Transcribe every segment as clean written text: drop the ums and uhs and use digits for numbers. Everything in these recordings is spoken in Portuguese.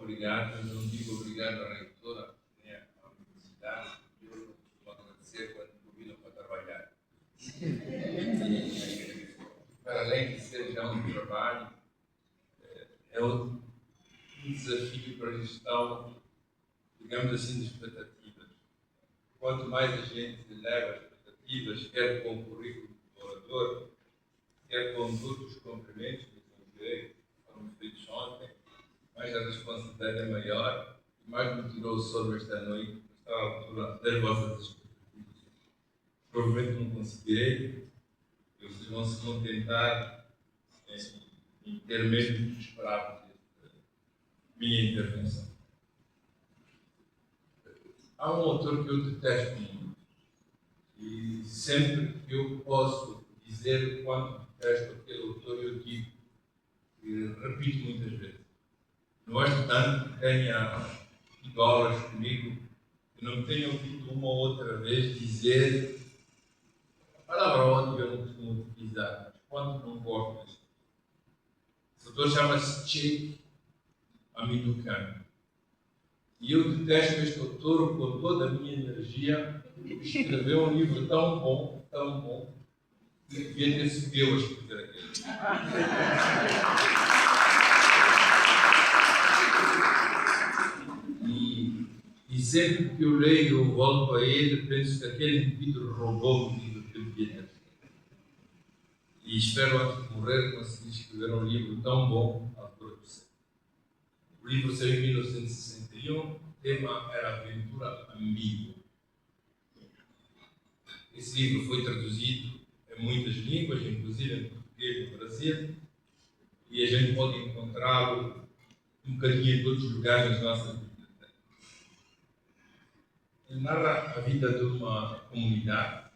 obrigado, mas não digo obrigado à reitora, nem à universidade, eu não vou agradecer quando me convidam para trabalhar. Para além de ser já um trabalho, é um desafio para a gestão, digamos assim, de expectativas. Quanto mais a gente leva expectativas, quer com o currículo do orador, quer com todos os cumprimentos que foram feitos ontem, mais a responsabilidade é maior e mais me tirou o sono esta noite, estava à altura das vossas expectativas. Provavelmente não conseguirei, e vocês vão se contentar em ter mesmo esperado desta minha intervenção. Há um autor que eu detesto muito, e sempre que eu posso dizer quanto detesto aquele autor, eu digo, e repito muitas vezes. Não gosto tanto que tenha idolas comigo, que não me tenha ouvido uma ou outra vez dizer a palavra ódio eu não costumo utilizar, mas quando não gosto deste. Esse autor chama-se Cheikh Hamilton. E eu detesto este autor com toda a minha energia. Escreveu um livro tão bom, que devia ter sido eu a escrever aquele. E sempre que eu leio ou volto a ele, penso que aquele indivíduo roubou o livro que eu devia ter escrito. E espero, antes de morrer, conseguir escrever um livro tão bom à altura do século. O livro saiu em 1961, o tema era Aventura Ambígua. Esse livro foi traduzido em muitas línguas, inclusive em português no Brasil, e a gente pode encontrá-lo um bocadinho em todos os lugares das nossas bibliotecas. Ele narra a vida de uma comunidade.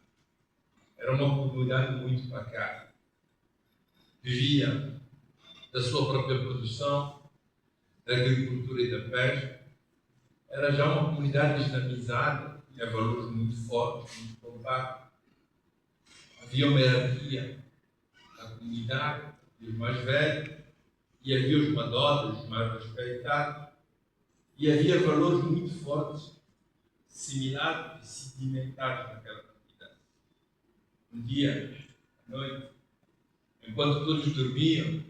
Era uma comunidade muito pacata. Vivia da sua própria produção, da agricultura e da pesca. Era já uma comunidade islamizada, tinha valores muito fortes, muito compactos. Havia uma hierarquia na comunidade, os mais velhos, e havia os madotes, os mais respeitados, e havia valores muito fortes, similares e sedimentados naquela comunidade. Um dia, à noite, enquanto todos dormiam,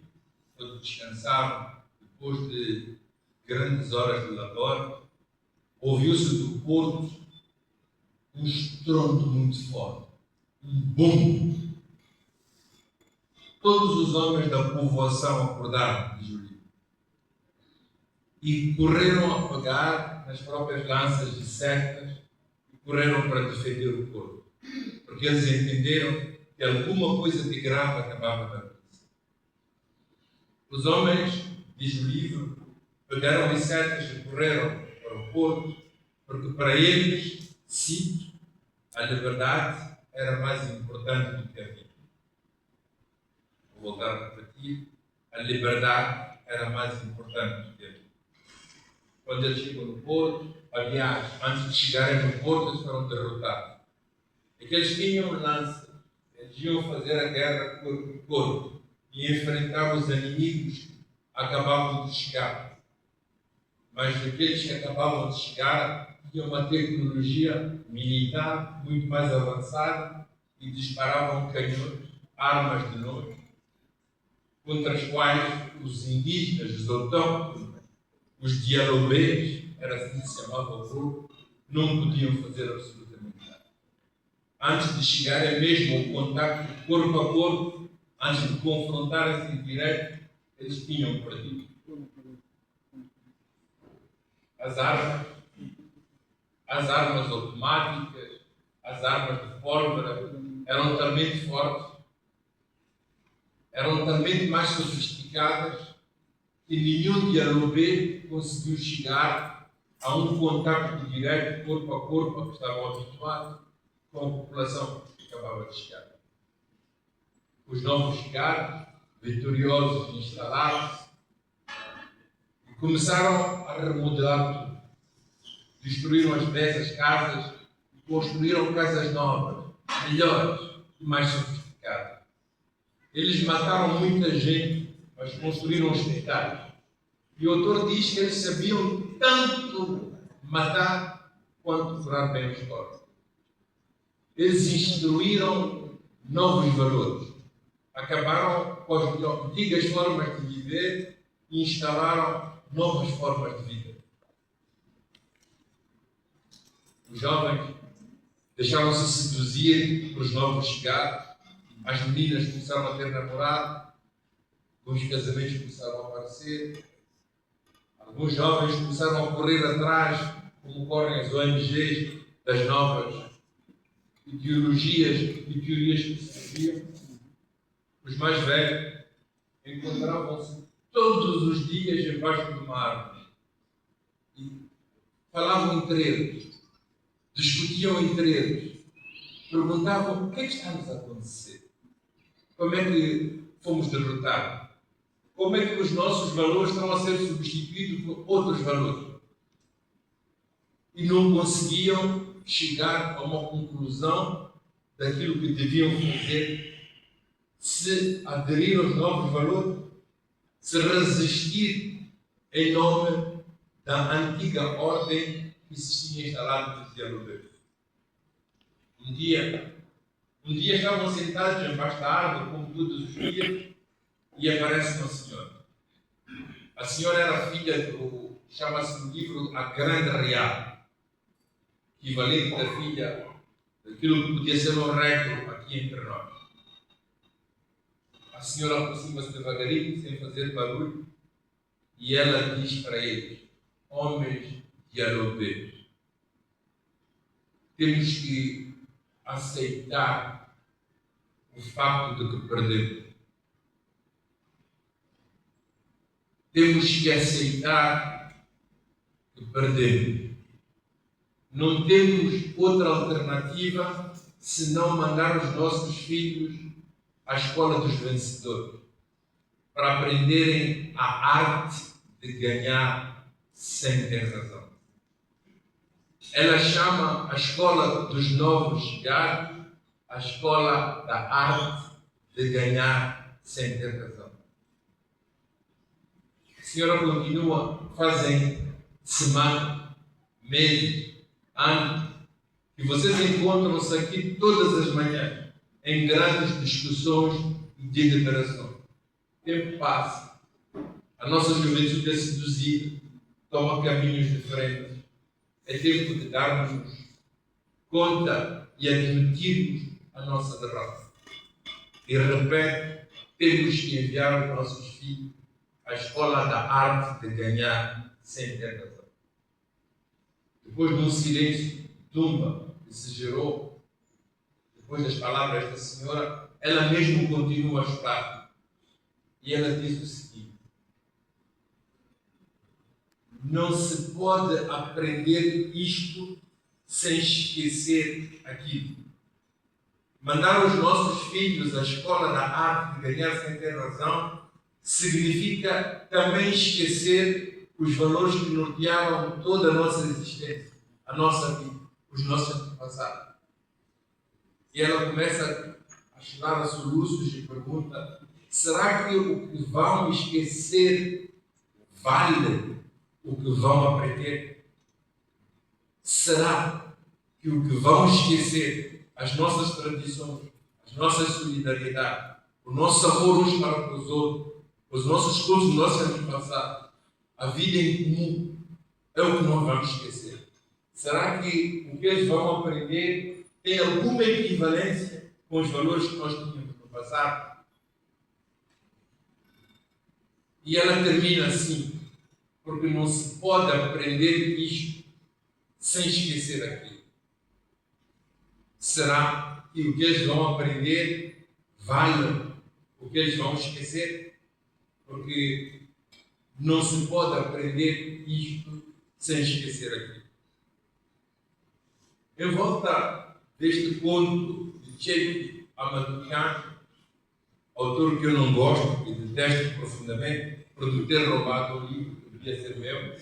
todos descansavam, depois de grandes horas de labor, ouviu-se do porto um estrondo muito forte, um bum. Todos os homens da povoação acordaram, diz o livro, e correram a pegar nas próprias lanças e setas e correram para defender o porto, porque eles entenderam que alguma coisa de grave acabava de acontecer. Os homens, diz o livro, pegaram as setas e correram para o porto, porque para eles, cito, a liberdade era mais importante do que a vida. Vou voltar a repetir, a liberdade era mais importante do que a vida. Quando eles chegam no porto, aliás, antes de chegarem no porto, eles foram derrotados. É que eles tinham lança, eles iam fazer a guerra corpo a corpo e enfrentar os inimigos que acabavam de chegar. Mas aqueles que acabavam de chegar tinham uma tecnologia militar muito mais avançada e disparavam canhões, armas de longe, contra as quais os indígenas, os autóctonos, os dialobês, era assim que se chamava o grupo, não podiam fazer absolutamente nada. Antes de chegarem mesmo ao contacto corpo a corpo, antes de confrontarem-se direto, eles tinham perdido. As armas automáticas, as armas de pólvora eram também fortes, eram também mais sofisticadas e nenhum dialobê conseguiu chegar a um contacto direto, corpo a corpo, a que estavam habituados com a população que acabava de chegar. Os novos chegados, vitoriosos, instalaram-se e começaram a remodelar tudo. Destruíram as velhas casas e construíram casas novas, melhores e mais sofisticadas. Eles mataram muita gente, mas construíram hospitais. E o autor diz que eles sabiam tanto matar quanto curar bem os corpos. Eles instruíram novos valores. Acabaram com as antigas formas de viver e instalaram novas formas de vida. Os jovens deixaram-se seduzir pelos novos chegados, as meninas começaram a ter namorado, os casamentos começaram a aparecer, alguns jovens começaram a correr atrás, como correm as ONGs, das novas ideologias e teorias que se sabiam. Os mais velhos encontravam-se todos os dias embaixo de uma árvore e falavam entre eles, discutiam entre eles, perguntavam o que é que está-nos a acontecer, como é que fomos derrotados, como é que os nossos valores estão a ser substituídos por outros valores. E não conseguiam chegar a uma conclusão daquilo que deviam fazer, se aderir aos novos valores, se resistir em nome da antiga ordem que se tinha instalado desde a luz. Um dia estavam sentados embaixo da árvore, como todos os dias, e aparece uma senhora. A senhora era filha do, chama-se no livro, a Grande Real, equivalente da filha daquilo que podia ser um recto aqui entre nós. A senhora aproxima-se devagarinho, sem fazer barulho, e ela diz para eles: homens de Arobês, temos que aceitar o facto de que perdemos. Temos que aceitar que perdemos. Não temos outra alternativa senão mandar os nossos filhos à escola dos vencedores, para aprenderem a arte de ganhar sem ter razão. Ela chama a escola dos novos chegados a escola da arte de ganhar sem ter razão. A senhora continua, fazem semana, meses, anos, e vocês encontram-se aqui todas as manhãs em grandes discussões e deliberações. O tempo passa, a nossa juventude é seduzida, toma caminhos diferentes. É tempo de darmos conta e admitirmos a nossa derrota. E repete, temos que enviar os nossos filhos à escola da arte de ganhar sem ter razão. Depois de um silêncio tumba que se gerou, depois das palavras da senhora, ela mesmo continua a chorar. E ela diz o seguinte: não se pode aprender isto sem esquecer aquilo. Mandar os nossos filhos à escola da arte de ganhar sem ter razão significa também esquecer os valores que nortearam toda a nossa existência, a nossa vida, os nossos antepassados. E ela começa a chorar a soluços e pergunta: será que o que vão esquecer vale o que vão aprender? Será que o que vão esquecer, as nossas tradições, as nossas solidariedades, o nosso amor uns para com os outros, os nossos cursos, o nosso antepassado, a vida em comum, é o que nós vamos esquecer? Será que o que eles vão aprender tem alguma equivalência com os valores que nós tínhamos no passado? E ela termina assim: porque não se pode aprender isto sem esquecer aquilo. Será que o que eles vão aprender vale o que eles vão esquecer? Porque não se pode aprender isto sem esquecer aquilo. Em volta deste conto de Cheikh Ahmadou, autor que eu não gosto e detesto profundamente por ter roubado o livro que devia ser meu,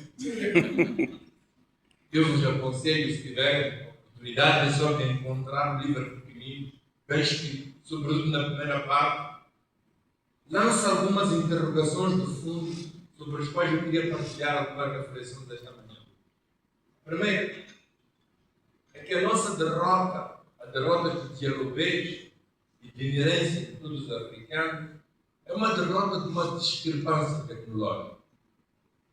eu vos aconselho, se tiverem oportunidade, é só de encontrar um livro pequenino, bem escrito, sobretudo na primeira parte, lança algumas interrogações de fundo sobre as quais eu queria partilhar algumas reflexões desta manhã. Primeiro, é que a nossa derrota, a derrota de dialogês e de inerência de todos os africanos, é uma derrota de uma discrepância tecnológica.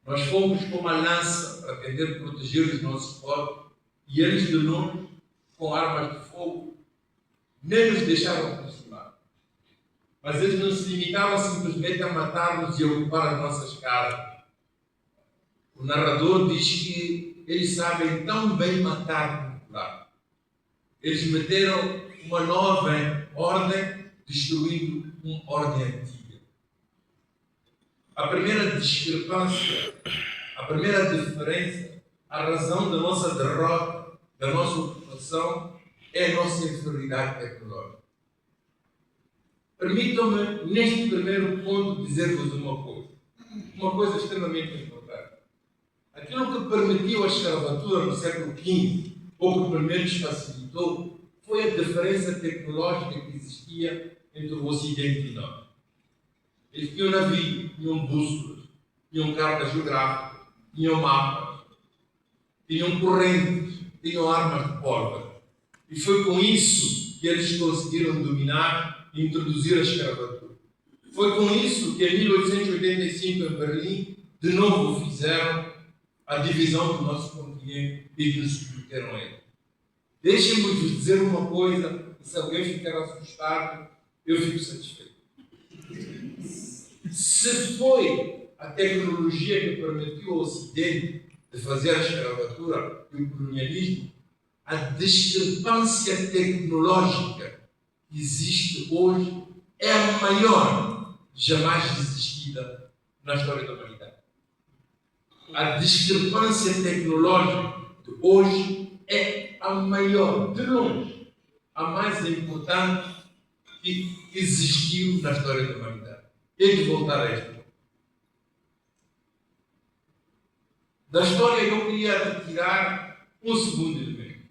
Nós fomos com uma lança para tentar proteger os nossos povos e eles de nós, com armas de fogo, nem nos deixaram aproximar. Mas eles não se limitaram simplesmente a matar-nos e a ocupar as nossas casas. O narrador diz que eles sabem tão bem matar como curar. Eles meteram uma nova ordem, destruindo uma ordem antiga. A primeira discrepância, a primeira diferença, a razão da nossa derrota, da nossa ocupação, é a nossa inferioridade tecnológica. Permitam-me, neste primeiro ponto, dizer-vos uma coisa extremamente importante. Aquilo que permitiu a escravatura no século XV, ou que pelo menos facilitou, foi a diferença tecnológica que existia entre o Ocidente e nós. Eles tinham navio, tinham bússolas, tinham cartas geográficas, tinham mapas, tinham correntes, tinham armas de pólvora. E foi com isso que eles conseguiram dominar e introduzir a escravatura. Foi com isso que em 1885, em Berlim, de novo fizeram a divisão do nosso continente e nos submeteram a ele. Deixem-me vos dizer uma coisa, e se alguém ficar assustado, eu fico satisfeito. Se foi a tecnologia que permitiu ao Ocidente de fazer a escravatura e o colonialismo, a discrepância tecnológica que existe hoje é a maior jamais existida na história da humanidade. A discrepância tecnológica de hoje é a maior, de longe, a mais importante que existiu na história da humanidade. Tenho de voltar a isto. Da história eu queria retirar um segundo elemento.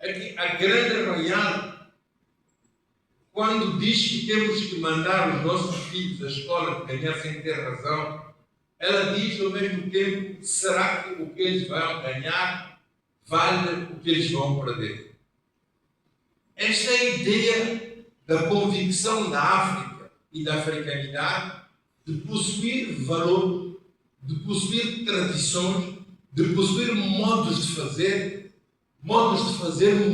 É que a grande arraial, quando diz que temos que mandar os nossos filhos à escola de ganhar sem ter razão, ela diz ao mesmo tempo, será que o que eles vão ganhar vale o que eles vão perder? Esta é a ideia da convicção da África e da africanidade de possuir valor, de possuir tradições, de possuir modos de fazer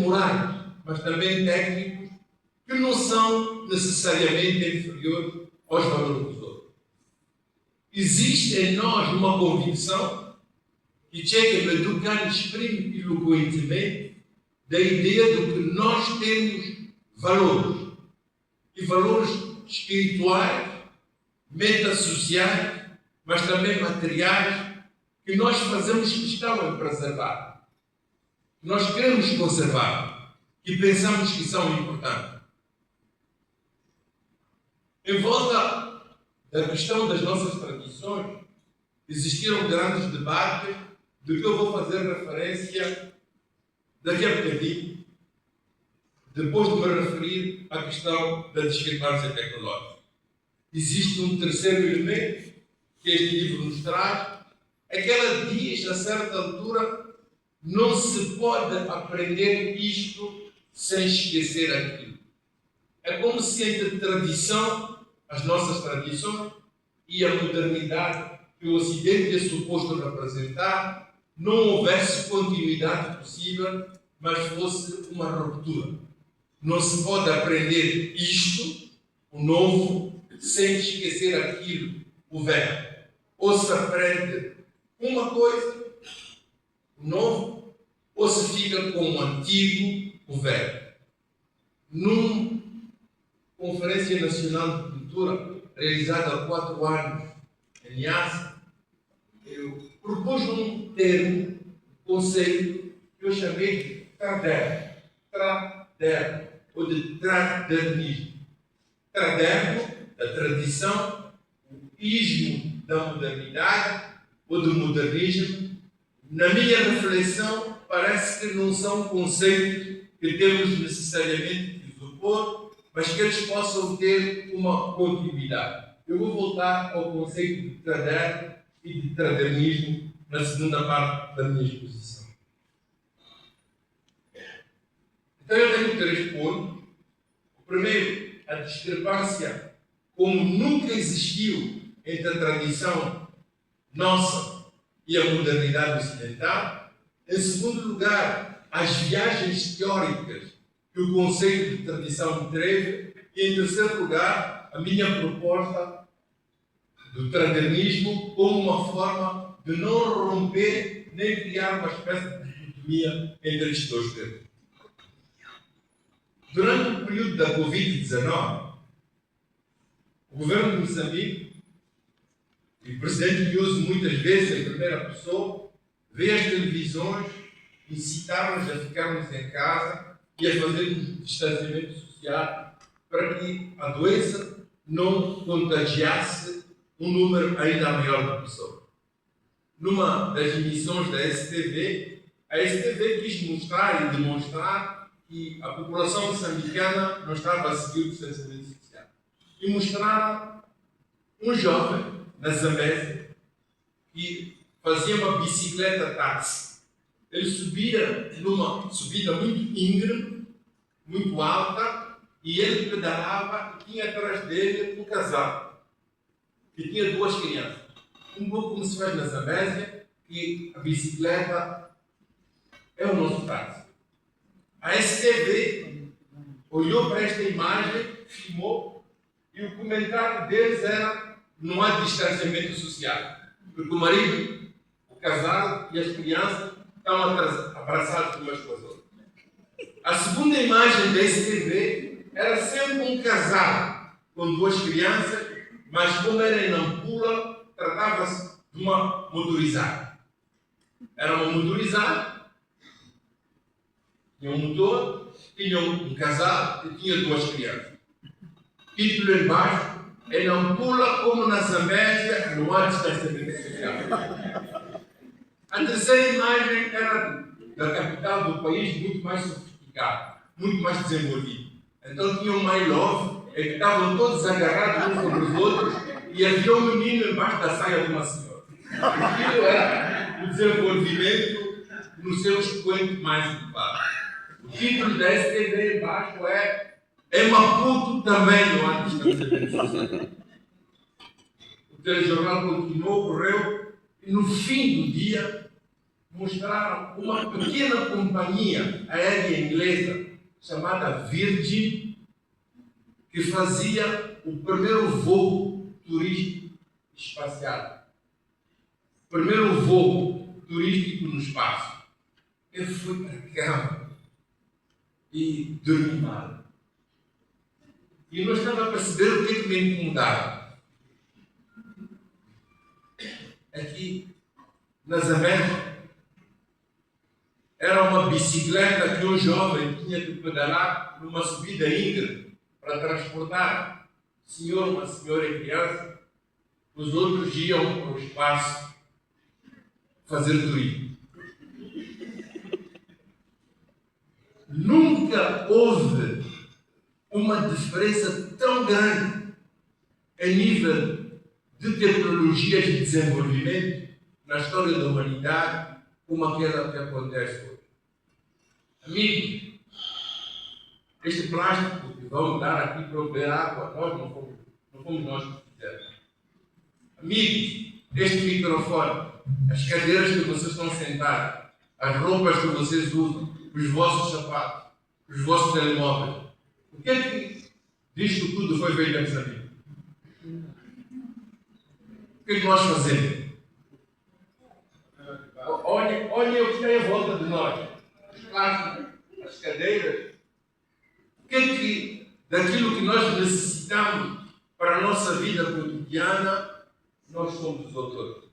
morais, mas também técnicos, que não são necessariamente inferiores aos valores dos outros. Existe em nós uma convicção que Cheikh Medukan exprime eloquentemente da ideia de que nós temos valores, e valores espirituais, metasociais, mas também materiais, que nós fazemos questão em preservar, que nós queremos conservar, que pensamos que são importantes. Em volta da questão das nossas tradições, existiram grandes debates de que eu vou fazer referência daqui a bocadinho, depois de me referir à questão da discrepância tecnológica. Existe um terceiro elemento que este livro nos traz, é que ela diz, a certa altura, não se pode aprender isto sem esquecer aquilo. É como se entre tradição, as nossas tradições, e a modernidade que o Ocidente é suposto representar, não houvesse continuidade possível, mas fosse uma ruptura. Não se pode aprender isto, o novo, sem esquecer aquilo, o velho. Ou se aprende uma coisa, o novo, ou se fica com o antigo, o velho. Numa Conferência Nacional de Cultura, realizada há 4 anos em Niassa, eu propus um termo, conceito, que eu chamei de traderno, ou de tradernismo. Traderno, da tradição, o ismo da modernidade, ou do modernismo. Na minha reflexão, parece que não são conceitos que temos necessariamente que opor, mas que eles possam ter uma continuidade. eu vou voltar ao conceito de trader e de tradernismo na segunda parte da minha exposição. Então eu tenho 3 pontos. O primeiro, a discrepância como nunca existiu entre a tradição nossa e a modernidade ocidental. Em segundo lugar, as viagens teóricas que o conceito de tradição teve. E em terceiro lugar, a minha proposta do tradernismo como uma forma de não romper nem criar uma espécie de dicotomia entre estes dois termos. Durante o período da Covid-19, o governo de Moçambique, e o presidente Nyusi muitas vezes em primeira pessoa, vê as televisões incitar-nos a ficarmos em casa e a fazermos distanciamento social para que a doença não contagiasse um número ainda maior de pessoas. Numa das emissões da STV, a STV quis mostrar e demonstrar que a população moçambicana não estava a seguir o distanciamento social. E mostraram um jovem na Zambésia que fazia uma bicicleta táxi. Ele subia numa subida muito íngreme, muito alta, e ele pedalava e tinha atrás dele um casal que tinha 2 crianças. Um pouco como se faz na Zambésia, que a bicicleta é o nosso táxi. A STV olhou para esta imagem, filmou, e o comentário deles era: não há distanciamento social, porque o marido, o casal e as crianças estão abraçados umas com as outras. A segunda imagem da STV era sempre um casal com 2 crianças, mas como era em Nampula, tratava-se de uma motorizada. Era uma motorizada, tinha um motor, tinha um casal e tinha 2 crianças. Título embaixo: em Nampula, como na Zambésia, não há distanciamento social. A terceira imagem era da capital do país, muito mais sofisticado, muito mais desenvolvido. Então tinha um My Love, em que estavam todos agarrados uns sobre os outros e havia um menino embaixo da saia de uma senhora. Aquilo era o desenvolvimento no seu expoente mais elevado. O título da STV embaixo é: em Maputo também não há distanciamento social. O telejornal continuou, correu, e no fim do dia mostraram uma pequena companhia aérea inglesa chamada Virgin, que fazia o primeiro voo turístico espacial. O primeiro voo turístico no espaço. Eu fui para a cama e dormi mal. E não estava a perceber o que me incomodava. Aqui, na Zambésia, era uma bicicleta que um jovem tinha que pedalar numa subida íngreme para transportar uma senhora e criança. Os outros iam para o espaço fazer turismo. Nunca houve uma diferença tão grande em nível de tecnologias de desenvolvimento na história da humanidade como aquela que acontece hoje. Amigos, este plástico que vamos dar aqui para beber água, não fomos nós que fizemos. Amigos, este microfone, as cadeiras que vocês estão sentados, as roupas que vocês usam, os vossos sapatos, os vossos telemóveis, o que é que disto tudo foi feito em Moçambique? O que é que nós fazemos? Olhem o que tem em volta de nós. Os plásticos, as cadeiras. O que é que, daquilo que nós necessitamos para a nossa vida cotidiana, nós somos os autores?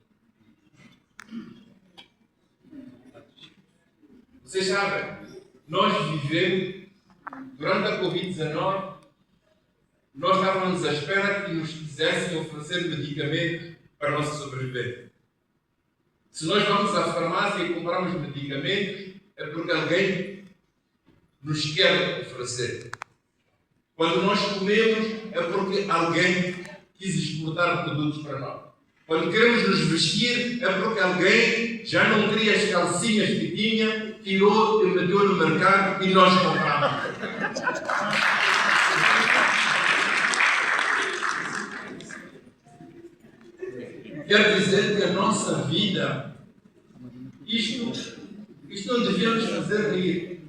Vocês sabem, nós vivemos, durante a Covid-19, nós estávamos à espera que nos quisessem oferecer medicamentos para a nossa sobrevivência. Se nós vamos à farmácia e compramos medicamentos, é porque alguém nos quer oferecer. Quando nós comemos, é porque alguém quis exportar produtos para nós. Quando queremos nos vestir, é porque alguém já não queria as calcinhas que tinha, tirou e meteu no mercado e nós compramos. Quer dizer que a nossa vida, isto não devia nos fazer rir.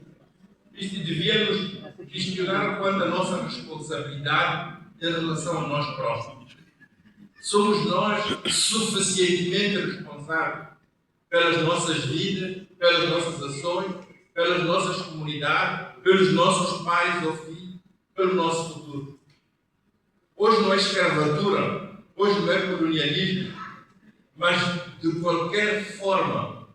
Isto devia nos questionar quanto à nossa responsabilidade em relação a nós próprios. Somos nós suficientemente responsáveis pelas nossas vidas, pelas nossas ações, pelas nossas comunidades, pelos nossos pais ou filhos, pelo nosso futuro. Hoje não é escravatura, hoje não é colonialismo, mas de qualquer forma,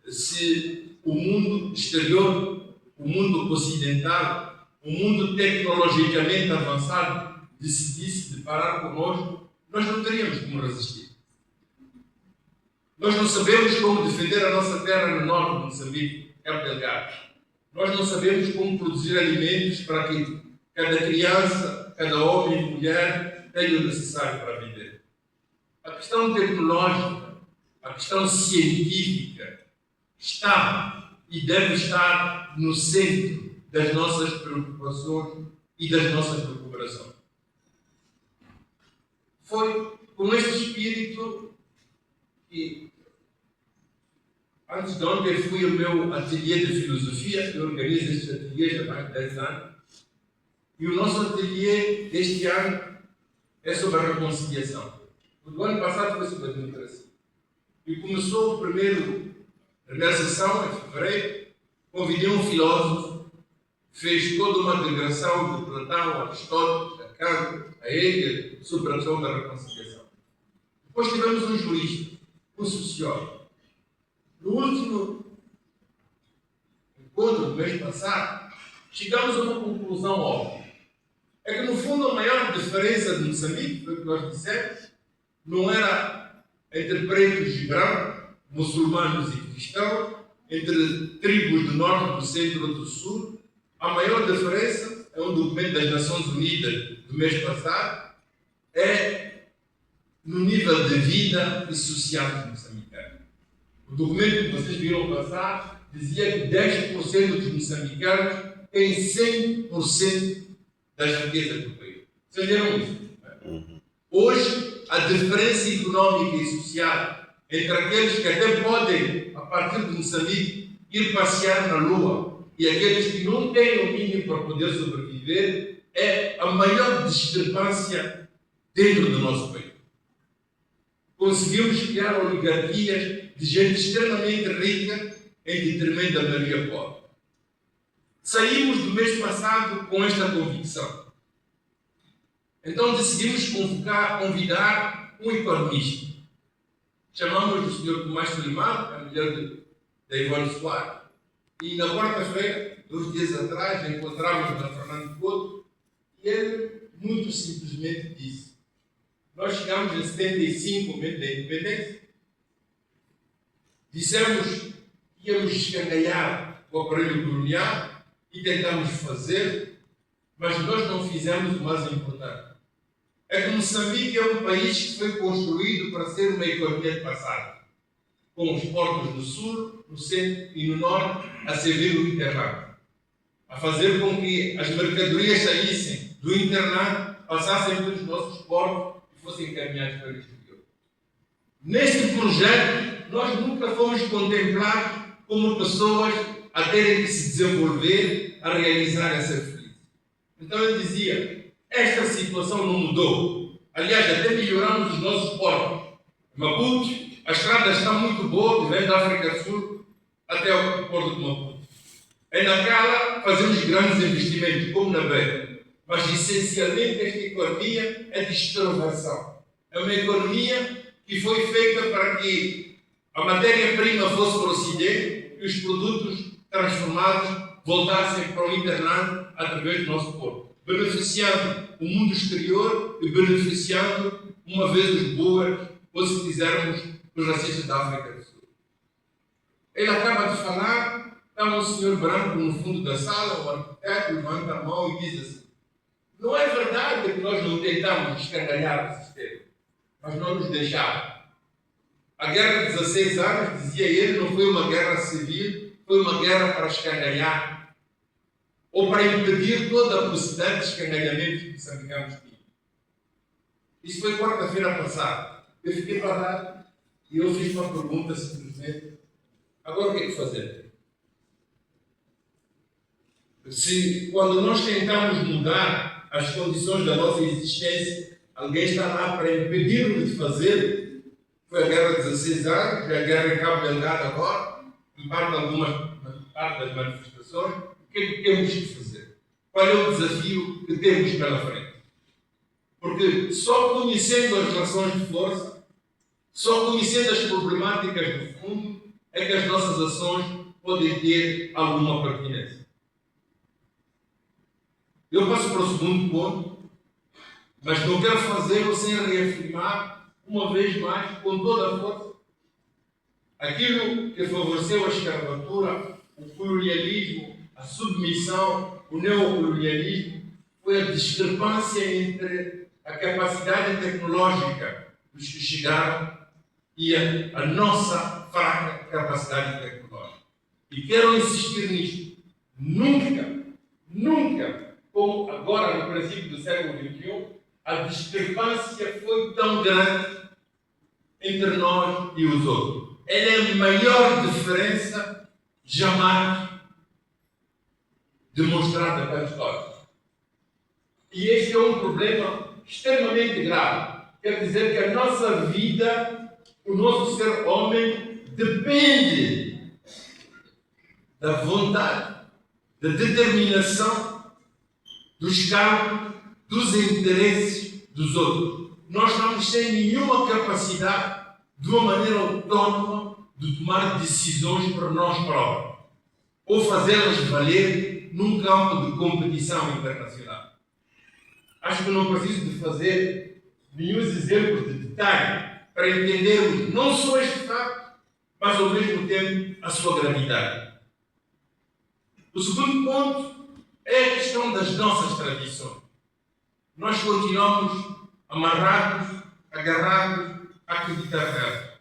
se o mundo exterior, o mundo ocidental, o mundo tecnologicamente avançado decidisse deparar conosco, nós não teríamos como resistir. Nós não sabemos como defender a nossa terra no norte de Moçambique, Cabo Delgado. Nós não sabemos como produzir alimentos para que cada criança, cada homem e mulher tenha o necessário para viver. A questão tecnológica, a questão científica está e deve estar no centro das nossas preocupações e das nossas recuperações. Foi com este espírito que, antes de ontem, fui ao meu ateliê de filosofia. Eu organizo este ateliê há mais de 10 anos. E o nosso ateliê deste ano é sobre a reconciliação. O do ano passado foi sobre a democracia. E começou a primeira sessão, em fevereiro, convidei um filósofo, fez toda uma digressão de Platão, Aristóteles, a Kant, a Hegel, sobre a questão da reconciliação. Depois tivemos um jurista, um sociólogo. No último encontro do mês passado, chegamos a uma conclusão óbvia. É que, no fundo, a maior diferença de Moçambique, foi o que nós dissemos, não era entre pretos e brancos, muçulmanos e cristãos, entre tribos do norte, do centro e do sul. A maior diferença, é um documento das Nações Unidas do mês passado, é no nível de vida e social dos moçambicanos. O documento que vocês viram passar dizia que 10% dos moçambicanos têm 100% das riquezas do país. Vocês viram isso? Hoje, a diferença económica e social entre aqueles que até podem, a partir de Moçambique, ir passear na Lua e aqueles que não têm o mínimo para poder sobreviver, é a maior discrepância dentro do nosso país. Conseguimos criar oligarquias de gente extremamente rica em detrimento da maioria pobre. Saímos do mês passado com esta convicção. Então decidimos convidar um economista. Chamamos o Sr. Tomás Solimão, a mulher da Ivone Soares, e na quarta-feira, 2 dias atrás, encontramos na Fernando Couto, e ele muito simplesmente disse: nós chegamos em 75, no momento da independência, dissemos que íamos escangalhar o aparelho colonial e tentamos fazer, mas nós não fizemos o mais importante. É que Moçambique é um país que foi construído para ser uma economia de passagem, com os portos do sul, no centro e no norte a servir o internato, a fazer com que as mercadorias saíssem do internato, passassem pelos nossos portos e fossem encaminhados para o exterior. Neste projeto, nós nunca fomos contemplados como pessoas a terem que se desenvolver, a realizar essa felizes. Então ele dizia: esta situação não mudou. Aliás, até melhoramos os nossos portos. Maputo, a estrada está muito boa, que vem da África do Sul até o porto de Maputo. Em Nacala fazemos grandes investimentos, como na Beira. Mas, essencialmente, esta economia é de extroversão. É uma economia que foi feita para que a matéria-prima fosse para o Ocidente e os produtos transformados voltassem para o internato através do nosso porto, beneficiando o mundo exterior e beneficiando, uma vez, os boas, ou se quisermos, os racistas da África do Sul. Ele acaba de falar, está um senhor branco no fundo da sala, o arquiteto levanta a mão e diz assim: não é verdade que nós não tentamos escangalhar o sistema. mas não nos deixaram. A guerra de 16 anos, dizia ele, não foi uma guerra civil, foi uma guerra para escangalhar, ou para impedir toda a possibilidade de escangalhamento que os moçambicanos tinham. Isso foi quarta-feira passada. Eu fiquei parado e eu fiz uma pergunta simplesmente. Agora o que é que fazer? Se quando nós tentamos mudar as condições da nossa existência, alguém está lá para impedir-nos de fazer. Foi a guerra de 16 anos, foi a guerra em Cabo Delgado agora, em parte das manifestações. O que é que temos que fazer? Qual é o desafio que temos pela frente? Porque só conhecendo as relações de força, só conhecendo as problemáticas do fundo, é que as nossas ações podem ter alguma pertinência. Eu passo para o segundo ponto, mas não quero fazê-lo sem reafirmar, uma vez mais, com toda a força, aquilo que favoreceu a escravatura, o colonialismo, a submissão, o neocolonialismo, foi a discrepância entre a capacidade tecnológica dos que chegaram e a nossa fraca capacidade tecnológica. E quero insistir nisto. Nunca, como agora no princípio do século XXI, a discrepância foi tão grande entre nós e os outros. Ela é a maior diferença jamais demonstrada pela história. E este é um problema extremamente grave. Quer dizer que a nossa vida, o nosso ser homem, depende da vontade, da determinação, dos campos, dos interesses dos outros. Nós estamos sem nenhuma capacidade, de uma maneira autónoma, de tomar decisões por nós próprios, ou fazê-las valer num campo de competição internacional. Acho que não preciso de fazer nenhum exemplo de detalhe para entendermos não só este fato, mas ao mesmo tempo a sua gravidade. O segundo ponto é a questão das nossas tradições. Nós continuamos amarrados, agarrados, a acreditar nela.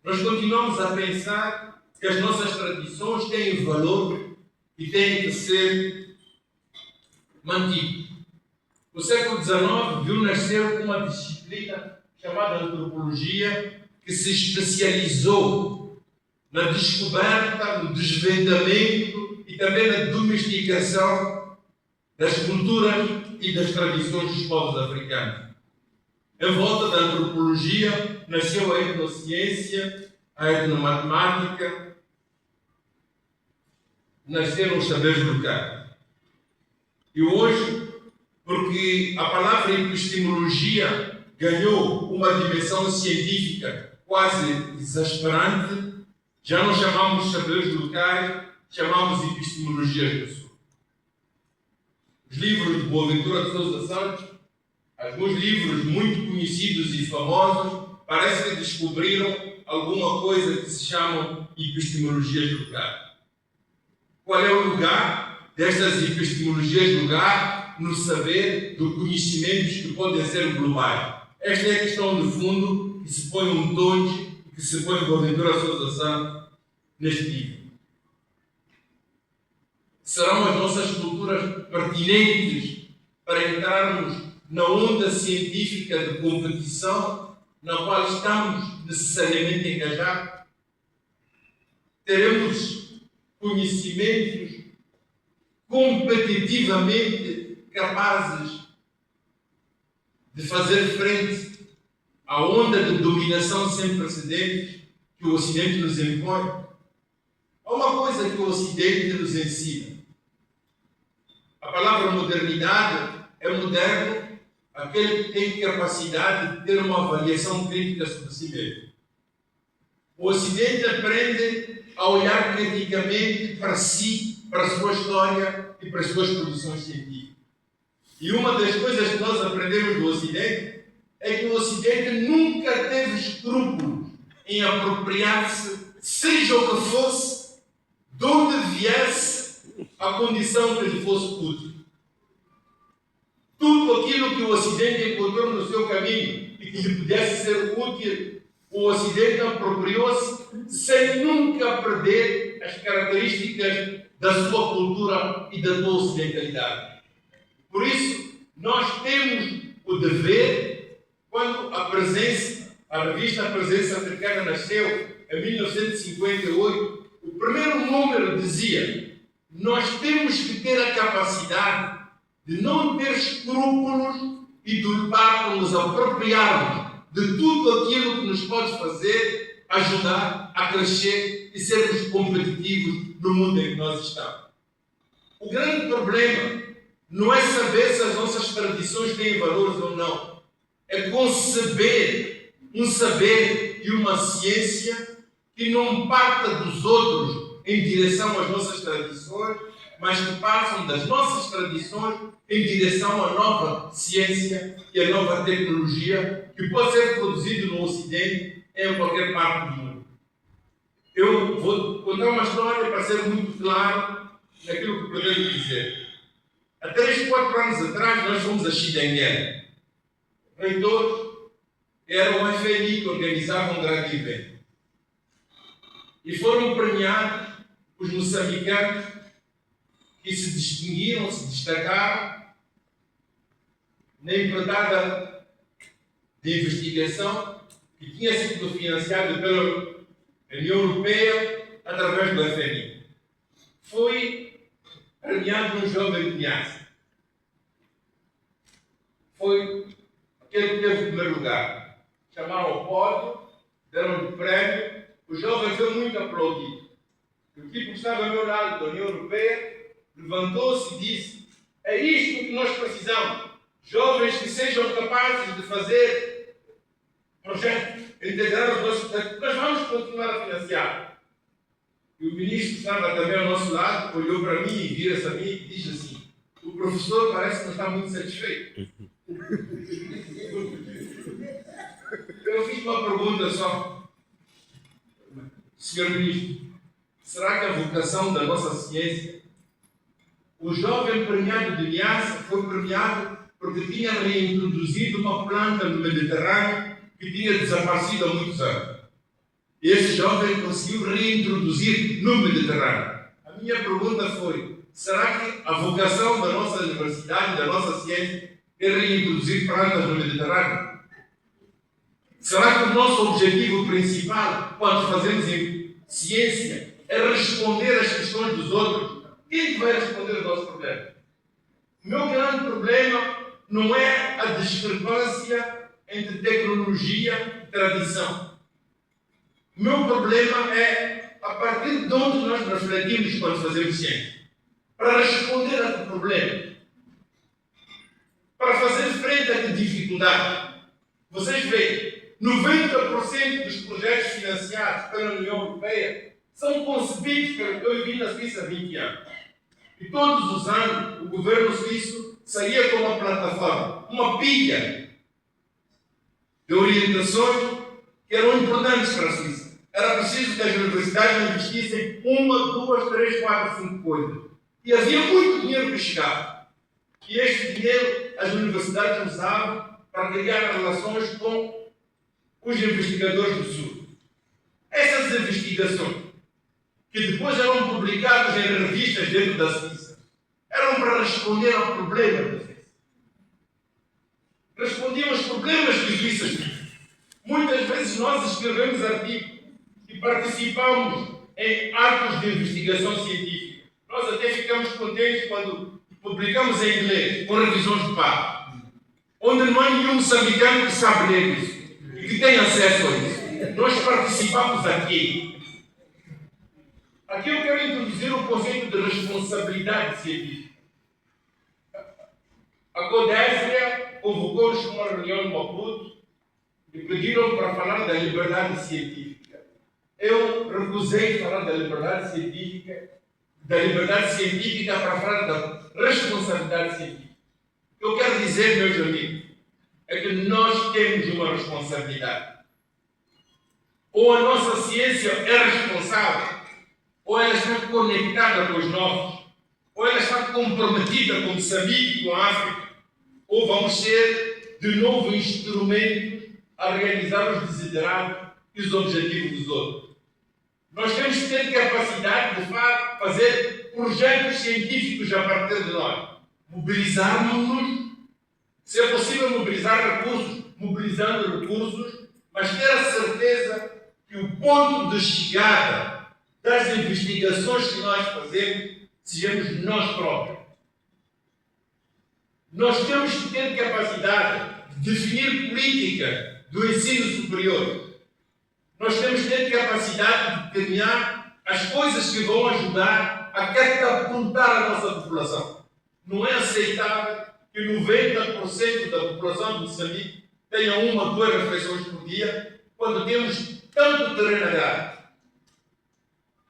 Nós continuamos a pensar que as nossas tradições têm valor e têm que ser mantidas. O século XIX viu nascer uma disciplina chamada antropologia que se especializou na descoberta, no desvendamento e também na domesticação das culturas e das tradições dos povos africanos. Em volta da antropologia nasceu a etnociência, a etnomatemática, nasceram os saberes locais. E hoje, porque a palavra epistemologia ganhou uma dimensão científica quase exasperante, já não chamamos saberes locais, chamamos epistemologias do Sul. Os livros de Boaventura de Sousa Santos, alguns livros muito conhecidos e famosos, parece que descobriram alguma coisa que se chamam epistemologias locais. Qual é o lugar destas epistemologias locais no saber de conhecimentos que podem ser globais? Esta é a questão de fundo que se põe um Tonge e que se põe Boaventura de Sousa Santos neste livro. Serão as nossas culturas pertinentes para entrarmos na onda científica de competição na qual estamos necessariamente engajados? Teremos conhecimentos competitivamente capazes de fazer frente à onda de dominação sem precedentes que o Ocidente nos impõe? Há uma coisa que o Ocidente nos ensina. A palavra modernidade é moderno aquele que tem capacidade de ter uma avaliação crítica sobre si mesmo. O Ocidente aprende a olhar criticamente para si, para a sua história e para as suas produções científicas. E uma das coisas que nós aprendemos do Ocidente é que o Ocidente nunca teve escrúpulos em apropriar-se, seja o que fosse, de onde viesse a condição que lhe fosse útil. Tudo aquilo que o Ocidente encontrou no seu caminho e que lhe pudesse ser útil, o Ocidente apropriou-se sem nunca perder as características da sua cultura e da sua ocidentalidade. Por isso, nós temos o dever, quando a revista A Presença Africana nasceu em 1958, o primeiro número dizia: nós temos que ter a capacidade de não ter escrúpulos e de lutar por nos apropriarmos de tudo aquilo que nos pode fazer ajudar a crescer e sermos competitivos no mundo em que nós estamos. O grande problema não é saber se as nossas tradições têm valores ou não. É conceber um saber e uma ciência que não parta dos outros em direção às nossas tradições, mas que partam das nossas tradições em direção à nova ciência e à nova tecnologia que pode ser produzida no Ocidente em qualquer parte do mundo. Eu vou contar uma história para ser muito claro naquilo que pretendo dizer. Há 3, 4 anos atrás, nós fomos a Xinjiang. Reitores era o FNI que organizava um grande evento. E foram premiados os moçambicanos que se distinguiram, se destacaram na empreitada de investigação que tinha sido financiada pela União Europeia através do FNI. Foi premiado um jovem de Niassa. Foi aquele que teve o primeiro lugar. Chamaram ao pódio, deram-lhe o prémio. O jovem foi muito aplaudido. O tipo que estava ao meu lado da União Europeia levantou-se e disse: é isto que nós precisamos. Jovens que sejam capazes de fazer projetos, integrar os nossos projetos. Nós vamos continuar a financiar. E o ministro que estava também ao nosso lado olhou para mim e vira-se a mim e diz assim: o professor parece que não está muito satisfeito. Eu fiz uma pergunta só. Senhor Ministro, será que a vocação da nossa ciência... O jovem premiado de Niassa foi premiado porque tinha reintroduzido uma planta no Mediterrâneo que tinha desaparecido há muitos anos. E esse jovem conseguiu reintroduzir no Mediterrâneo. A minha pergunta foi: será que a vocação da nossa universidade, da nossa ciência, é reintroduzir plantas no Mediterrâneo? Será que o nosso objetivo principal, quando fazemos em ciência, é responder às questões dos outros? Quem vai responder aos nossos problemas? O meu grande problema não é a discrepância entre tecnologia e tradição. O meu problema é a partir de onde nós refletimos quando fazemos ciência. Para responder a que problema? Para fazer frente a que dificuldade? Vocês veem, 90% dos projetos financiados pela União Europeia são concebidos pelo que eu vivi na Suíça há 20 anos. E todos os anos o governo suíço saía com uma plataforma, uma pilha de orientações que eram importantes para a Suíça. Era preciso que as universidades investissem 1, 2, 3, 4, 5 coisas. E havia muito dinheiro que chegava. E este dinheiro as universidades usavam para criar relações com os investigadores do Sul. Essas investigações, que depois eram publicadas em revistas dentro da Suíça, eram para responder ao problema da Suíça. Respondiam aos problemas que os suíços tinham. Muitas vezes nós escrevemos artigos e participamos em atos de investigação científica. Nós até ficamos contentes quando publicamos em inglês, com revisões de pares, onde não há nenhum moçambicano que sabe ler isso e que tem acesso a isso. Nós participamos aqui. Aqui eu quero introduzir o conceito de responsabilidade científica. A CODESRIA convocou-nos para uma reunião no Maputo e pediram para falar da liberdade científica. Eu recusei falar da liberdade científica para falar da responsabilidade científica. O que eu quero dizer, meus amigos, é que nós temos uma responsabilidade. Ou a nossa ciência é responsável, ou ela está conectada com os nossos, ou ela está comprometida com Moçambique, com a África, ou vamos ser de novo instrumentos a realizar os desiderados e os objetivos dos outros. Nós temos que ter capacidade de fazer projetos científicos a partir de nós. Mobilizarmos-nos, se é possível mobilizar recursos, mobilizando recursos, mas ter a certeza que o ponto de chegada das investigações que nós fazemos sejamos nós próprios. Nós temos que ter capacidade de definir políticas do ensino superior. Nós temos que ter capacidade de determinar as coisas que vão ajudar a catapultar a nossa população. Não é aceitável que 90% da população de Moçambique tenha 1 ou 2 refeições por dia, quando temos tanto terreno agrário.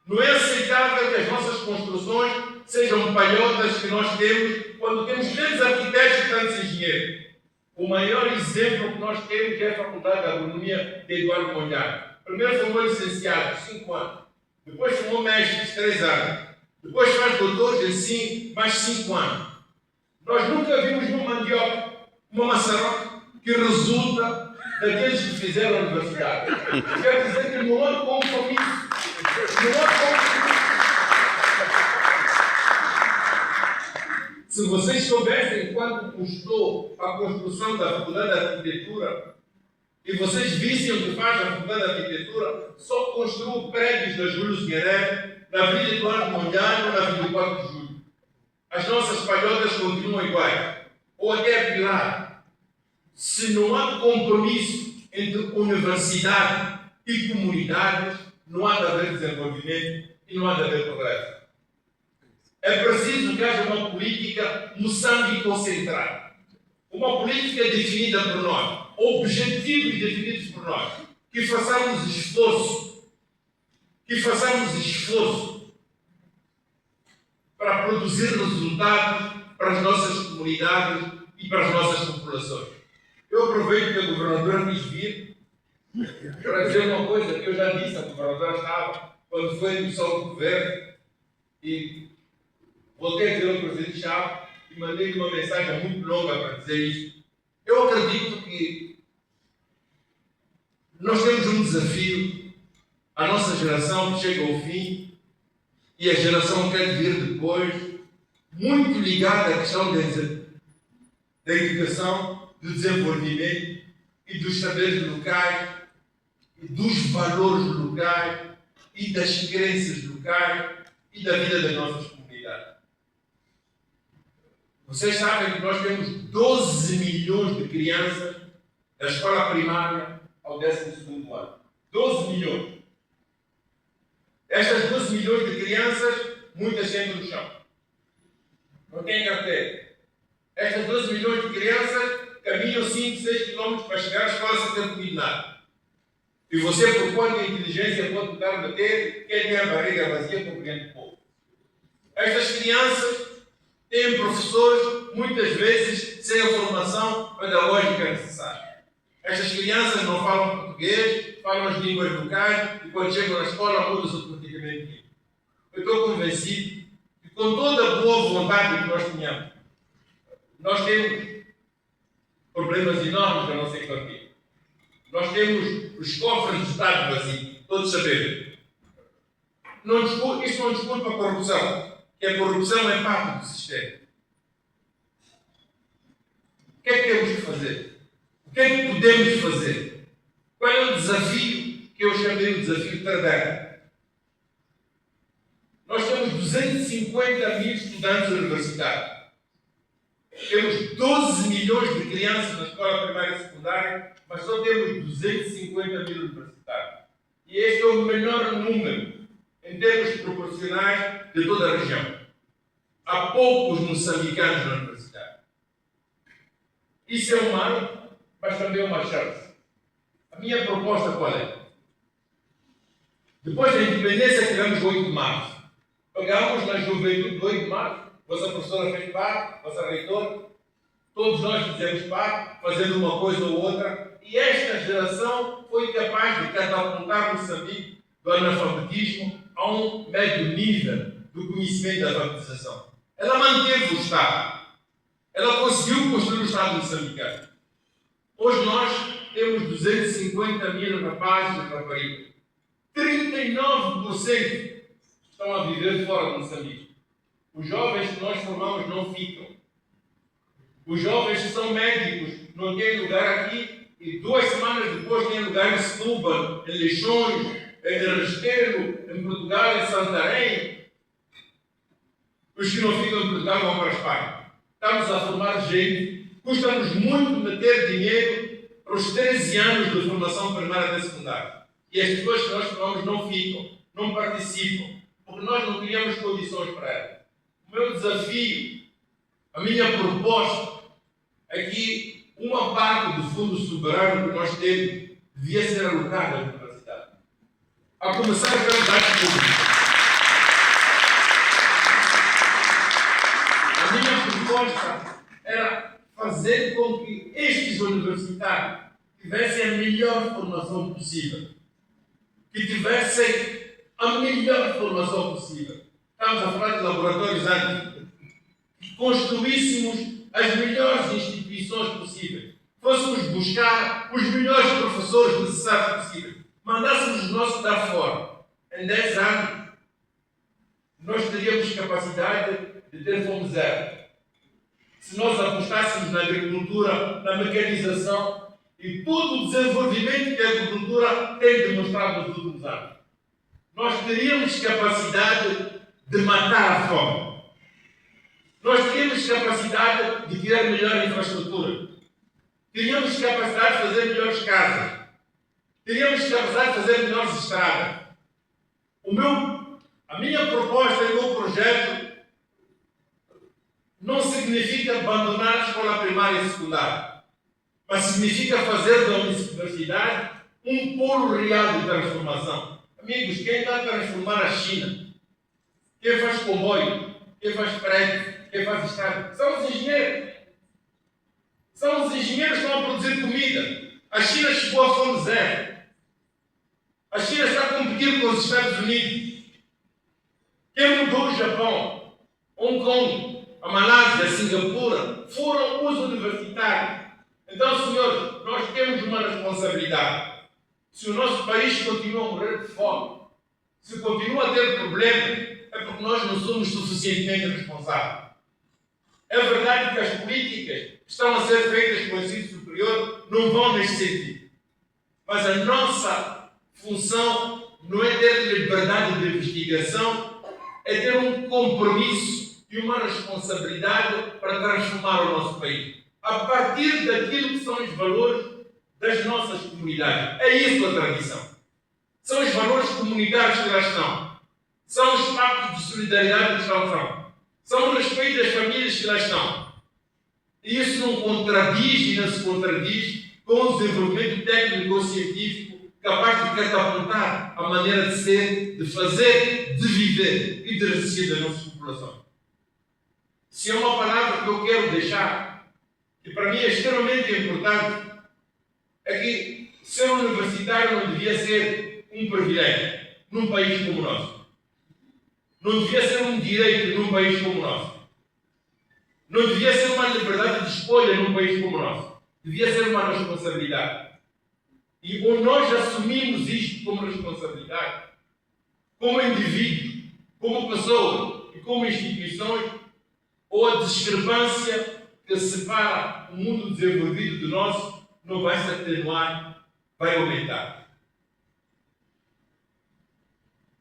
Não é aceitável que as nossas construções sejam palhotas que nós temos, quando temos tantos arquitetos e tantos engenheiros. O maior exemplo que nós temos é a Faculdade de Agronomia de Eduardo Mondlane. Primeiro formou licenciado, 5 anos. Depois formou mestre, 3 anos. Depois faz doutores, mais 5 anos. Nós nunca vimos uma mandioca, uma maçaroca, que resulta daqueles que fizeram a universidade. Quer dizer que não há compromisso. Não há compromisso. Se vocês soubessem quanto custou a construção da Faculdade de Arquitetura, e vocês vissem o que faz a Faculdade de Arquitetura, só construiu prédios da Júlio Guerreiro, na Avenida Eduardo Mondlane ou na Avenida 4 de Julho. As nossas palhotas continuam iguais, ou até pior. Se não há compromisso entre universidade e comunidades, não há de haver desenvolvimento e não há de haver progresso. É preciso que haja uma política moçambicocentrada, uma política definida por nós, objetivos definidos por nós, que façamos esforço para produzir resultados para as nossas comunidades e para as nossas populações. Eu aproveito que a governadora quis vir para dizer uma coisa que eu já disse, a governadora estava, quando foi a emissão do governo, e voltei a dizer ao presidente Chávez e mandei-lhe uma mensagem muito longa para dizer isto. Eu acredito que nós temos um desafio, a nossa geração que chega ao fim e a geração que quer vir depois, muito ligada à questão da educação, do desenvolvimento e dos saberes locais, e dos valores locais e das crenças locais e da vida das nossas comunidades. Vocês sabem que nós temos 12 milhões de crianças da escola primária ao 12º ano. 12 milhões. Estas 12 milhões de crianças, muitas sentam no chão. Não têm carteira. Estas 12 milhões de crianças caminham 5, 6 quilômetros para chegar à escola sem ter comido nada. E você, por quanto inteligência pode estar a bater, quem tem a barriga vazia compreende pouco. Estas crianças têm professores, muitas vezes, sem a formação pedagógica necessária. Estas crianças não falam português, falam as línguas locais, e quando chegam na escola mudam-se automaticamente. Eu estou convencido que, com toda a boa vontade que nós tenhamos, nós temos problemas enormes na nossa economia. Nós temos os cofres do Estado vazios, todos sabemos. Isto não desculpa a corrupção, que a corrupção é parte do sistema. O que é que temos que fazer? O que é que podemos fazer? Qual é o desafio que eu chamei o desafio Tardão? Nós temos 250 mil estudantes universitários. Temos 12 milhões de crianças na escola primária e secundária, mas só temos 250 mil universitários. E este é o menor número, em termos proporcionais, de toda a região. Há poucos moçambicanos na universidade. Isso é um mal, mas também é uma chance. A minha proposta qual é? Depois da independência, tivemos 8 de março. Pegamos na juventude do 8 de março, vossa professora fez parte, vossa reitora, todos nós fizemos parte, fazendo uma coisa ou outra, e esta geração foi capaz de catapultar Moçambique do analfabetismo a um médio nível do conhecimento da alfabetização. Ela manteve o Estado. Ela conseguiu construir o Estado moçambicano. Hoje nós temos 250 mil rapazes e raparigas. 39% estão a viver fora de Moçambique. Os jovens que nós formamos não ficam. Os jovens que são médicos não têm lugar aqui e 2 semanas depois têm lugar em Setúbal, em Leixões, em Restelo, em Portugal, em Santarém. Os que não ficam em Portugal vão para a Espanha. Estamos a formar gente, custa-nos muito meter dinheiro para os 13 anos de formação primária e secundária. E as pessoas que nós formamos não ficam, não participam, porque nós não criamos condições para elas. O meu desafio, a minha proposta, é que uma parte do fundo soberano que nós temos devia ser alocada à universidade. A começar pelas universidades públicas. A minha proposta era fazer com que estes universitários tivessem a melhor formação possível. Que tivessem a melhor formação possível. Estamos a falar de laboratórios antes. Que construíssemos as melhores instituições possíveis. Fôssemos buscar os melhores professores necessários possíveis. Mandássemos os nossos dar fora. Em 10 anos, nós teríamos capacidade de ter fome zero. Se nós apostássemos na agricultura, na mecanização e todo o desenvolvimento que a agricultura tem demonstrado nos últimos anos, nós teríamos capacidade de matar a fome. Nós teríamos capacidade de criar melhor infraestrutura. Teríamos capacidade de fazer melhores casas. Teríamos capacidade de fazer melhores estradas. A minha proposta e o meu projeto não significa abandonar a escola primária e secundária, mas significa fazer da universidade um polo real de transformação. Amigos, quem está a transformar a China? Quem faz comboio? Quem faz prédio? Quem faz estrada? São os engenheiros. São os engenheiros que estão a produzir comida. A China chegou a fome zero. A China está a competir com os Estados Unidos. Quem mudou o Japão, Hong Kong, a Malásia, a Singapura, foram os universitários. Então, senhores, nós temos uma responsabilidade. Se o nosso país continua a morrer de fome, se continua a ter problemas, é porque nós não somos suficientemente responsáveis. É verdade que as políticas que estão a ser feitas com o ensino superior não vão neste sentido. Mas a nossa função não é ter liberdade de investigação, é ter um compromisso e uma responsabilidade para transformar o nosso país. A partir daquilo que são os valores das nossas comunidades. É isso a tradição. São os valores comunitários que lá estão. São os pactos de solidariedade que lá estão. São o respeito das famílias que lá estão. E isso não contradiz e não se contradiz com o desenvolvimento técnico ou científico capaz de catapultar a maneira de ser, de fazer, de viver e de resistir da nossa população. Se é uma palavra que eu quero deixar, que para mim é extremamente importante, é que ser universitário não devia ser um privilégio num país como o nosso. Não devia ser um direito num país como o nosso. Não devia ser uma liberdade de escolha num país como o nosso. Devia ser uma responsabilidade. E ou nós assumimos isto como responsabilidade, como indivíduos, como pessoas e como instituições, ou a discrepância que separa o mundo desenvolvido do nosso não vai se atenuar, vai aumentar.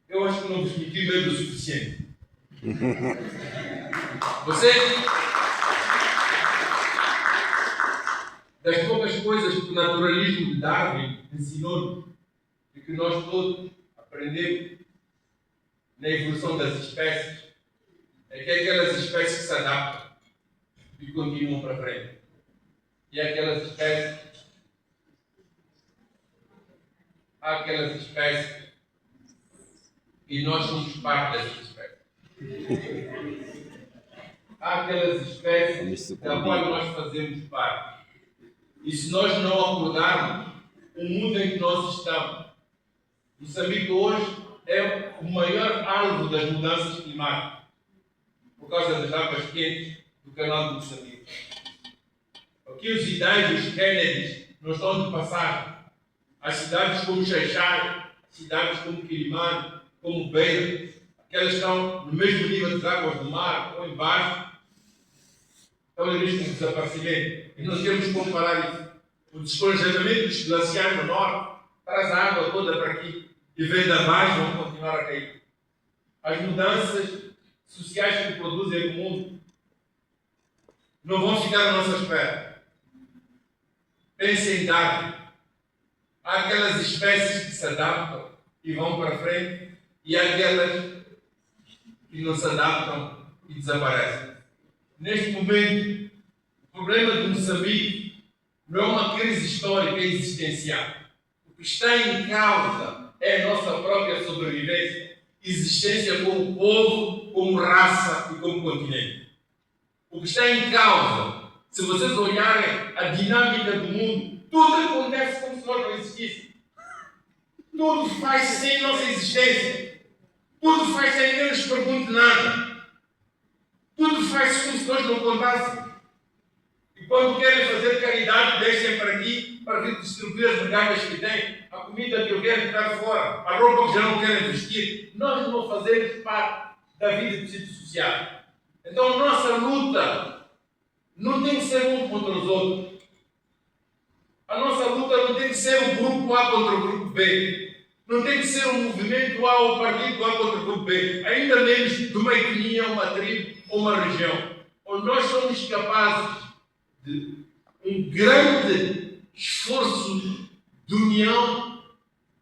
Eu acho que não vos meti medo o suficiente. Você, das poucas coisas que o naturalismo de Darwin ensinou e que nós todos aprendemos na evolução das espécies, é que aquelas espécies que se adaptam e continuam para frente. E aquelas espécies, há aquelas espécies e nós somos parte dessas espécies. Há aquelas espécies da qual nós fazemos parte. E se nós não acordarmos o mundo em que nós estamos, Moçambique hoje é o maior alvo das mudanças climáticas, por causa das águas quentes do canal de Moçambique. Aqui os Idais e os Kennedys não estão de passagem. As cidades como Xaixai, cidades como Quilimane, como Beira, aquelas que estão no mesmo nível das águas do mar ou embaixo, estão em risco de desaparecimento. E nós temos que comparar isso. O descongelamento dos glaciares no norte traz a água toda para aqui e vendavais vão continuar a cair. As mudanças sociais que produzem no mundo não vão ficar à nossa espera. Pensem em Darwin. Há aquelas espécies que se adaptam e vão para frente e há aquelas que não se adaptam e desaparecem. Neste momento, o problema de Moçambique não é uma crise histórica existencial. O que está em causa é a nossa própria sobrevivência, existência como povo, como raça e como continente. O que está em causa, se vocês olharem a dinâmica do mundo, tudo acontece como se nós não existíssemos. Tudo faz sem nossa existência. Tudo faz sem que nos pergunte nada. Tudo faz como se nós não contássemos. E quando querem fazer caridade, deixem para aqui para vir distribuir as migalhas que têm, a comida que eu quero ficar fora, a roupa que já não querem vestir. Nós não fazemos parte da vida psicossocial. Então a nossa luta não tem que ser um contra os outros. A nossa luta não tem que ser o grupo A contra o grupo B. Não tem que ser o movimento A ou o partido A contra o grupo B. Ainda menos de uma etnia, uma tribo ou uma região. Onde nós somos capazes de um grande esforço de união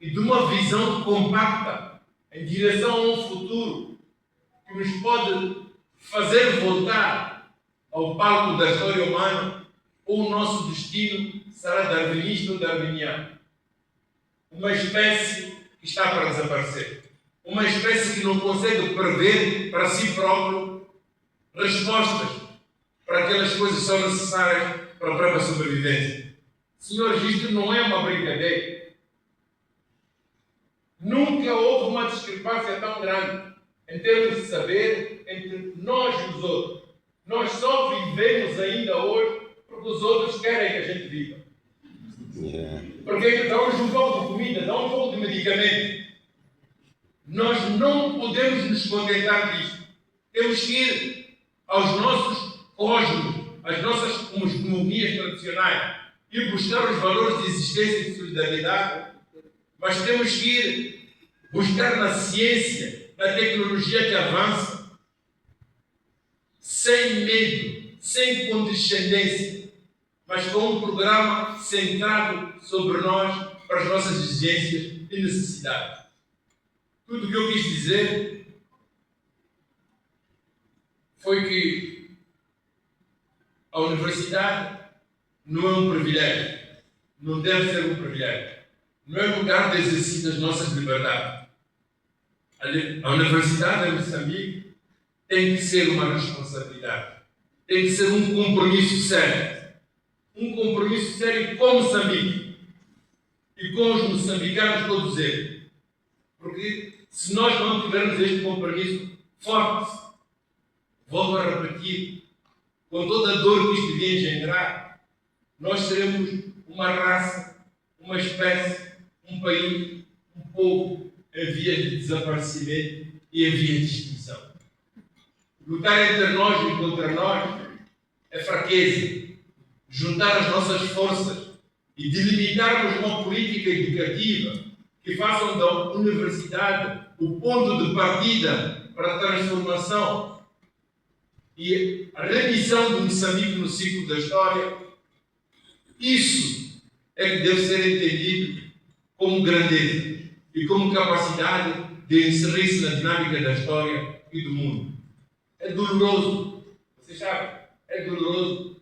e de uma visão compacta em direção a um futuro que nos pode fazer voltar ao palco da história humana, ou o nosso destino será darwinista ou darwiniano. Uma espécie que está para desaparecer. Uma espécie que não consegue prever para si próprio respostas para aquelas coisas que são necessárias para a própria sobrevivência. Senhores, isto não é uma brincadeira. Nunca houve uma discrepância tão grande em termos de saber entre nós e os outros. Nós só vivemos ainda hoje porque os outros querem que a gente viva. Porque dão-nos um pouco de comida, dão um pouco de medicamento. Nós não podemos nos contentar disto. Temos que ir aos nossos cosmos, às nossas cosmogonias tradicionais e buscar os valores de existência e de solidariedade, mas temos que ir buscar na ciência, na tecnologia que avança, sem medo, sem condescendência, mas com um programa centrado sobre nós, para as nossas exigências e necessidades. Tudo o que eu quis dizer foi que a universidade não é um privilégio, não deve ser um privilégio, não é um lugar de exercício das nossas liberdades. A universidade em Moçambique tem que ser uma responsabilidade, tem que ser um compromisso sério. Um compromisso sério com Moçambique e com os moçambicanos todos eles. Porque se nós não tivermos este compromisso forte, volto a repetir, com toda a dor que isto iria engendrar, nós seremos uma raça, uma espécie, um país, um povo em vias de desaparecimento e em vias de extinção. Lutar entre nós e contra nós é fraqueza. Juntar as nossas forças e delimitarmos uma política educativa que façam da universidade o ponto de partida para a transformação e a remissão de Moçambique no ciclo da história, isso é que deve ser entendido como grandeza e como capacidade de inserir-se na dinâmica da história e do mundo. É doloroso, vocês sabem, é doloroso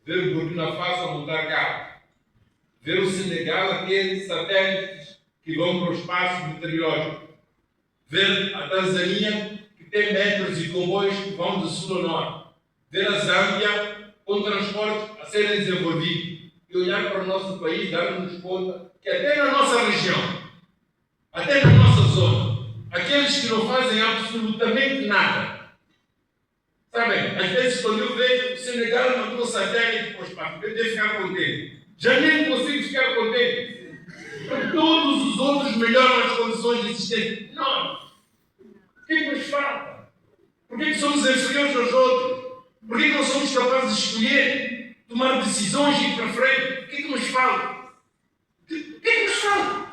ver o Burkina Faso a montar carro, ver o Senegal a ter satélites que vão para o espaço meteorológico, ver a Tanzânia que tem metros e comboios que vão do sul ao norte, ver a Zâmbia com transportes a serem desenvolvidos e olhar para o nosso país, darmos conta que até na nossa região, até na nossa zona, aqueles que não fazem absolutamente nada. Sabem, às vezes quando eu vejo o Senegal mandou um satélite para o espaço, eu devo ficar contente. Já nem consigo ficar contente. Porque todos os outros melhoram as condições existentes. Nós. O que é que nos falta? Por que somos inferiores aos outros? Por que não somos capazes de escolher, tomar decisões e ir para frente? O que é que nos falta? O que é que nos falta?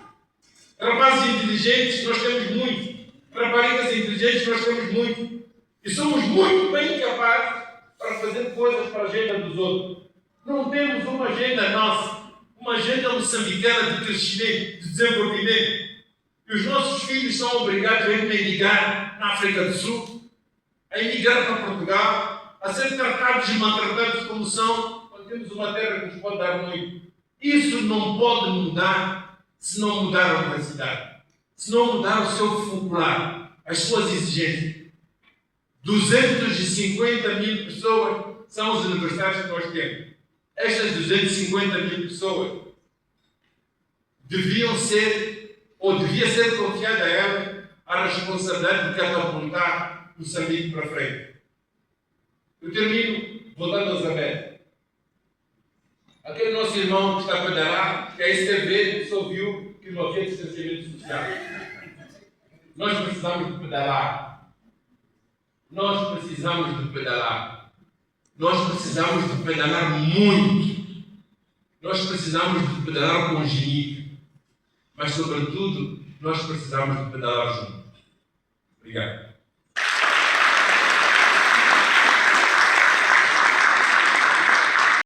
Rapazes inteligentes, nós temos muito. Raparigas inteligentes, nós temos muito. E somos muito bem capazes para fazer coisas para a agenda dos outros. Não temos uma agenda nossa, uma agenda moçambicana de crescimento, de desenvolvimento. E os nossos filhos são obrigados a emigrar na África do Sul, a emigrar para Portugal, a ser tratados e maltratados como são, quando temos uma terra que nos pode dar muito. Isso não pode mudar se não mudar a universidade, se não mudar o seu popular, as suas exigências. 250 mil pessoas são os universitários que nós temos. Estas 250 mil pessoas deviam ser, ou devia ser confiada a elas, a responsabilidade de catapultar Moçambique para frente. Eu termino voltando a Zambé. Aquele nosso irmão que está a pedalar, que é esse TV, que só viu que não havia distanciamento social. Nós precisamos de pedalar. Nós precisamos de pedalar. Nós precisamos de pedalar muito. Nós precisamos de pedalar com genico. Mas, sobretudo, nós precisamos de pedalar juntos. Obrigado.